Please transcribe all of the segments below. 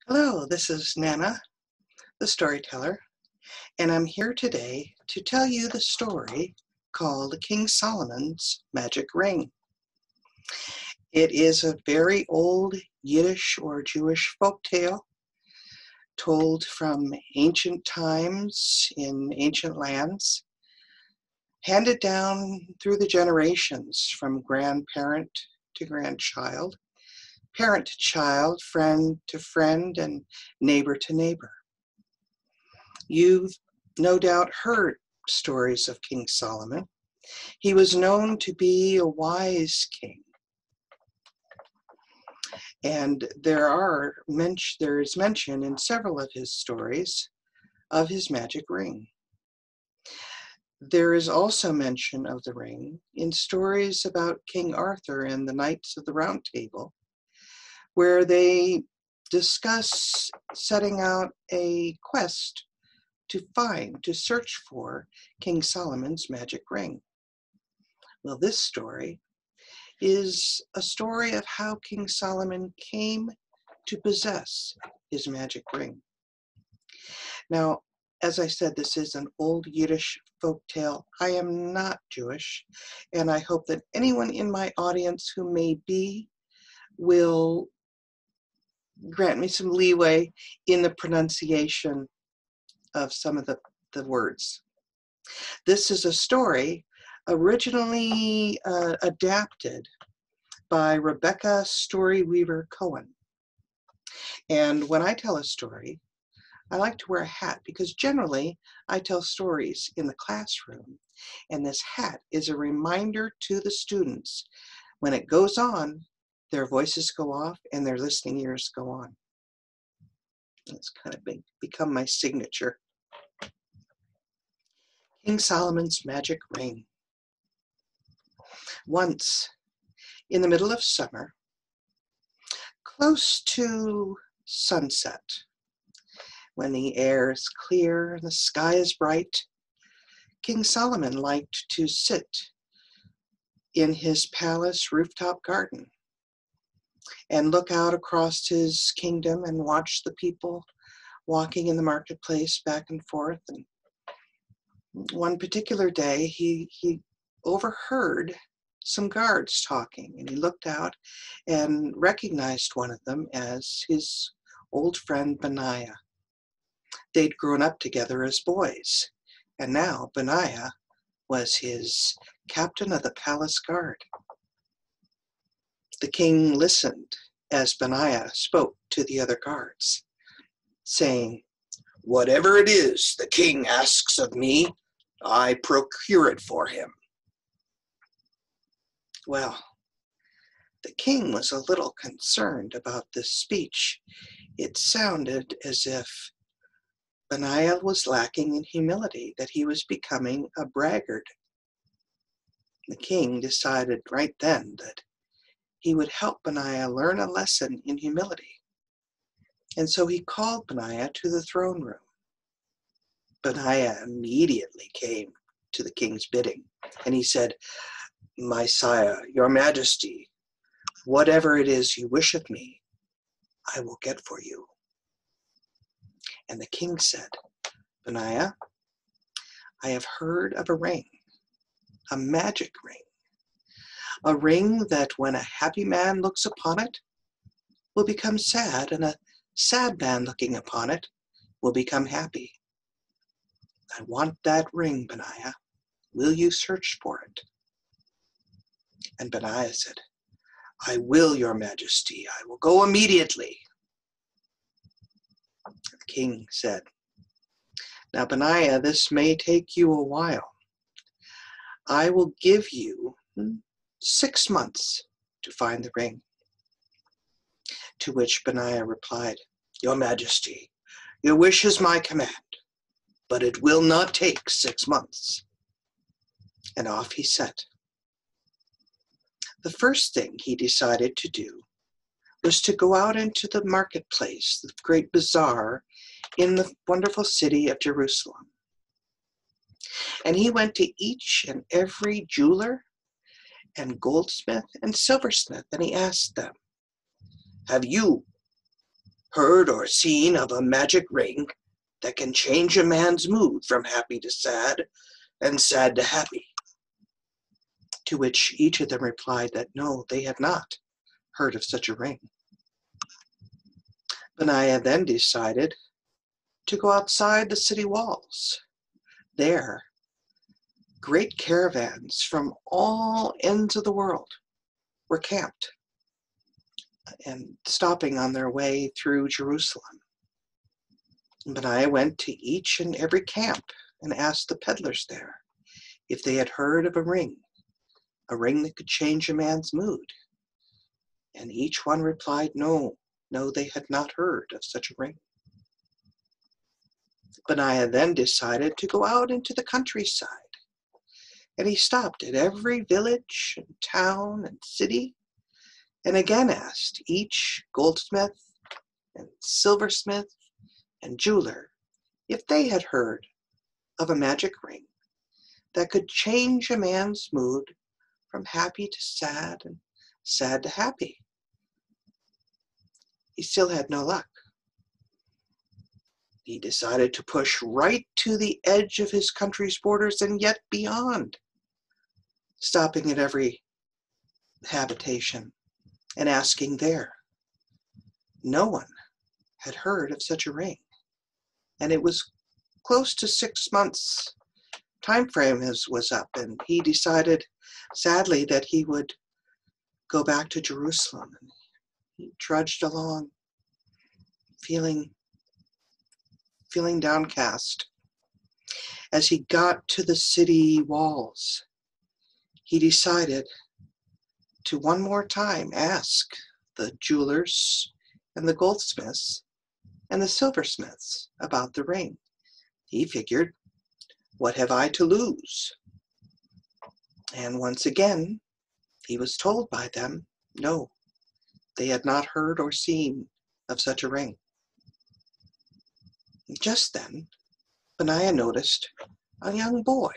Hello, this is Nana, the storyteller, and I'm here today to tell you the story called King Solomon's Magic Ring. It is a very old Yiddish or Jewish folktale told from ancient times in ancient lands, handed down through the generations from grandparent to grandchild, parent to child, friend to friend, and neighbor to neighbor. You've no doubt heard stories of King Solomon. He was known to be a wise king. And there is mention in several of his stories of his magic ring. There is also mention of the ring in stories about King Arthur and the Knights of the Round Table, where they discuss setting out a quest to search for King Solomon's magic ring. Well, this story is a story of how King Solomon came to possess his magic ring. Now, as I said, this is an old Yiddish folktale. I am not Jewish, and I hope that anyone in my audience who may be will grant me some leeway in the pronunciation of some of the words. This is a story originally adapted by Rebecca Story-Weaver Cohen. And when I tell a story, I like to wear a hat because generally I tell stories in the classroom, and this hat is a reminder to the students. When it goes on, their voices go off and their listening ears go on. It's kind of become my signature. King Solomon's magic ring. Once, in the middle of summer, close to sunset, when the air is clear and the sky is bright, King Solomon liked to sit in his palace rooftop garden and look out across his kingdom and watch the people walking in the marketplace back and forth. And one particular day, he overheard some guards talking, and he looked out and recognized one of them as his old friend Benaiah. They'd grown up together as boys, and now Benaiah was his captain of the palace guard. The king listened as Benaiah spoke to the other guards, saying, "Whatever it is the king asks of me, I procure it for him." Well, the king was a little concerned about this speech. It sounded as if Benaiah was lacking in humility, that he was becoming a braggart. The king decided right then that he would help Benaiah learn a lesson in humility. And so he called Benaiah to the throne room. Benaiah immediately came to the king's bidding, and he said, "My sire, your majesty, whatever it is you wish of me, I will get for you." And the king said, "Benaiah, I have heard of a ring, a magic ring, a ring that when a happy man looks upon it will become sad, and a sad man looking upon it will become happy. I want that ring, Benaiah. Will you search for it?" And Benaiah said, "I will, your majesty. I will go immediately." The king said, "Now, Benaiah, this may take you a while. I will give you 6 months to find the ring." To which Benaiah replied, "Your majesty, your wish is my command, but it will not take 6 months." And off he set. The first thing he decided to do was to go out into the marketplace, the great bazaar in the wonderful city of Jerusalem. And he went to each and every jeweler and goldsmith and silversmith, and he asked them, "Have you heard or seen of a magic ring that can change a man's mood from happy to sad and sad to happy?" To which each of them replied that no, they had not heard of such a ring. Benaiah then decided to go outside the city walls. There, great caravans from all ends of the world were camped and stopping on their way through Jerusalem. Benaiah went to each and every camp and asked the peddlers there if they had heard of a ring that could change a man's mood. And each one replied, no, they had not heard of such a ring. Benaiah then decided to go out into the countryside, and he stopped at every village and town and city, and again asked each goldsmith and silversmith and jeweler if they had heard of a magic ring that could change a man's mood from happy to sad and sad to happy. He still had no luck. He decided to push right to the edge of his country's borders and yet beyond, stopping at every habitation and asking there. No one had heard of such a ring, and it was close to 6 months time frame was up, and he decided sadly that he would go back to Jerusalem. And he trudged along, feeling downcast. As he got to the city walls, he decided to one more time ask the jewelers and the goldsmiths and the silversmiths about the ring. He figured, what have I to lose? And once again, he was told by them, no, they had not heard or seen of such a ring. Just then, Benaiah noticed a young boy.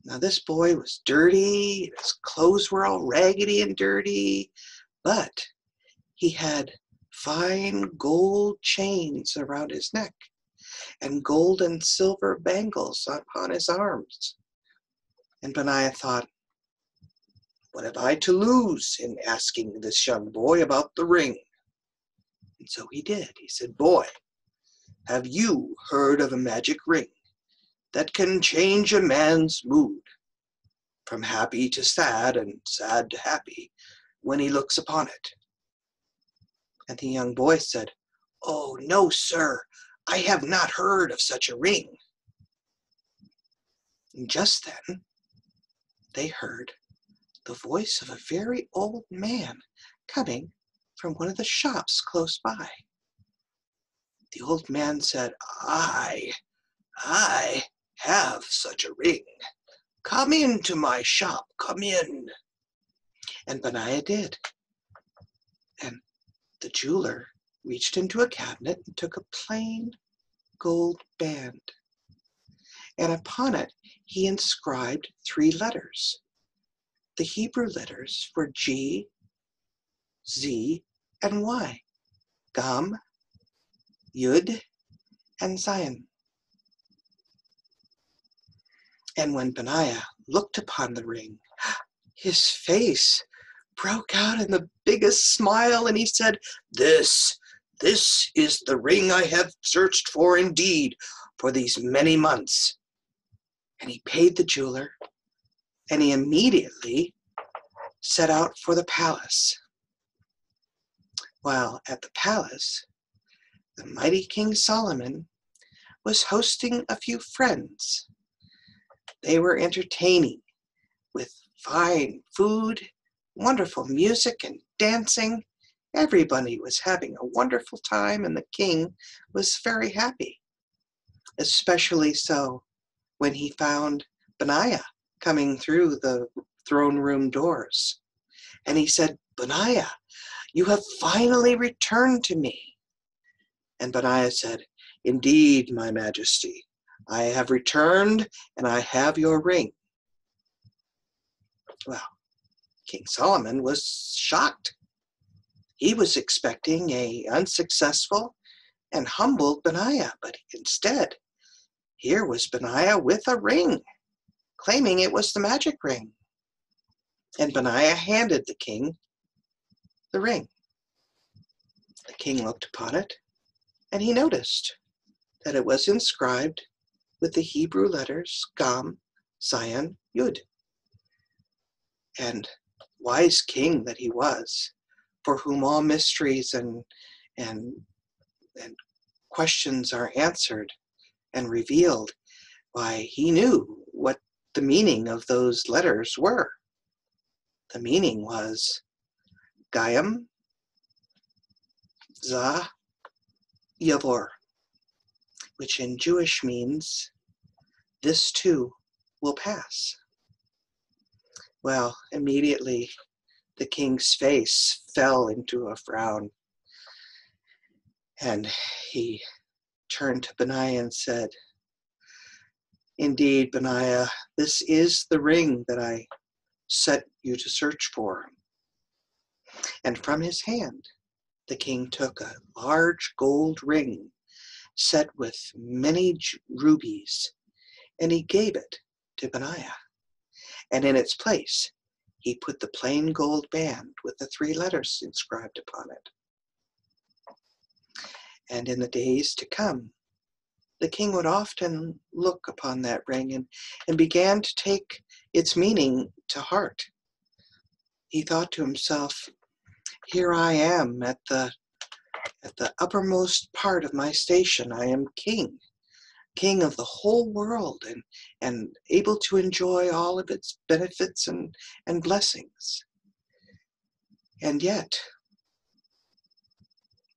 Now this boy was dirty, his clothes were all raggedy and dirty, but he had fine gold chains around his neck and gold and silver bangles upon his arms. And Benaiah thought, what have I to lose in asking this young boy about the ring? And so he did. He said, boy, have you heard of a magic ring that can change a man's mood from happy to sad and sad to happy when he looks upon it? And the young boy said, oh, no, sir, I have not heard of such a ring. And just then, they heard the voice of a very old man coming from one of the shops close by. The old man said, I have such a ring. Come into my shop, come in. And Benaiah did. And the jeweler reached into a cabinet and took a plain gold band. And upon it, he inscribed 3 letters, the Hebrew letters for G, Z, and Y, Gam, Yud, and Zion. And when Benaiah looked upon the ring, his face broke out in the biggest smile, and he said, This is the ring I have searched for indeed for these many months. And he paid the jeweler, and he immediately set out for the palace. While at the palace, the mighty King Solomon was hosting a few friends. They were entertaining with fine food, wonderful music, and dancing. Everybody was having a wonderful time, and the king was very happy, especially so when he found Benaiah coming through the throne room doors. And he said, Benaiah, you have finally returned to me. And Benaiah said, Indeed, my majesty, I have returned and I have your ring. Well, King Solomon was shocked. He was expecting a unsuccessful and humbled Benaiah, but instead, here was Benaiah with a ring, claiming it was the magic ring. And Benaiah handed the king the ring. The king looked upon it, and he noticed that it was inscribed with the Hebrew letters Gam, Zion, Yud. And wise king that he was, for whom all mysteries and questions are answered and revealed, why, he knew what the meaning of those letters were. The meaning was Gayam Za Yavor, which in Jewish means, this too will pass. Well, immediately the king's face fell into a frown, and he turned to Benaiah and said, "Indeed, Benaiah, this is the ring that I set you to search for." And from his hand, the king took a large gold ring set with many rubies, and he gave it to Benaiah. And in its place, he put the plain gold band with the 3 letters inscribed upon it. And in the days to come, the king would often look upon that ring and began to take its meaning to heart. He thought to himself, here I am at the uppermost part of my station. I am king of the whole world, and able to enjoy all of its benefits and blessings. And yet,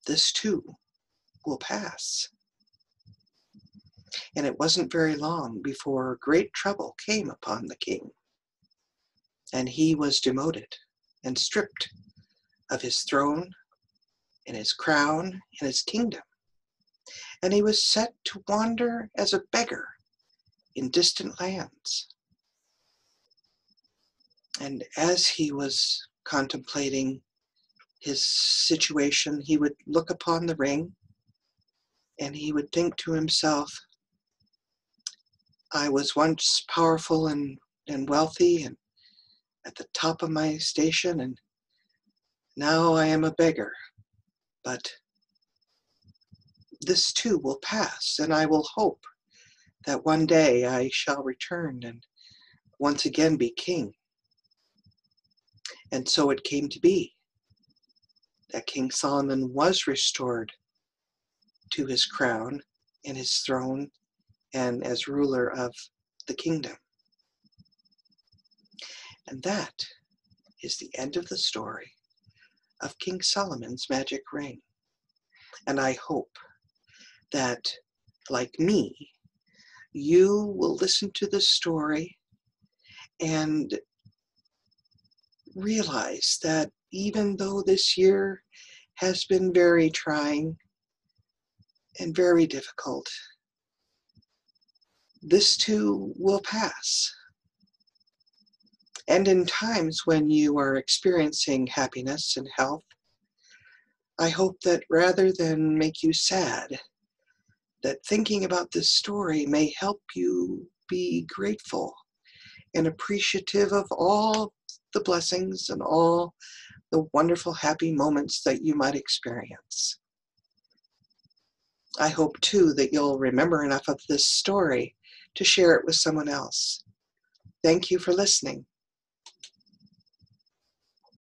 this too will pass. And it wasn't very long before great trouble came upon the king, and he was demoted and stripped of his throne and his crown and his kingdom. And he was set to wander as a beggar in distant lands. And as he was contemplating his situation, he would look upon the ring, and he would think to himself, I was once powerful and wealthy and at the top of my station, and now I am a beggar. But this too will pass, and I will hope that one day I shall return and once again be king. And so it came to be that King Solomon was restored to his crown and his throne and as ruler of the kingdom. And that is the end of the story of King Solomon's magic ring. And I hope that, like me, you will listen to this story and realize that even though this year has been very trying and very difficult, this too will pass. And in times when you are experiencing happiness and health, I hope that rather than make you sad, that thinking about this story may help you be grateful and appreciative of all the blessings and all the wonderful happy moments that you might experience. I hope too that you'll remember enough of this story to share it with someone else. Thank you for listening.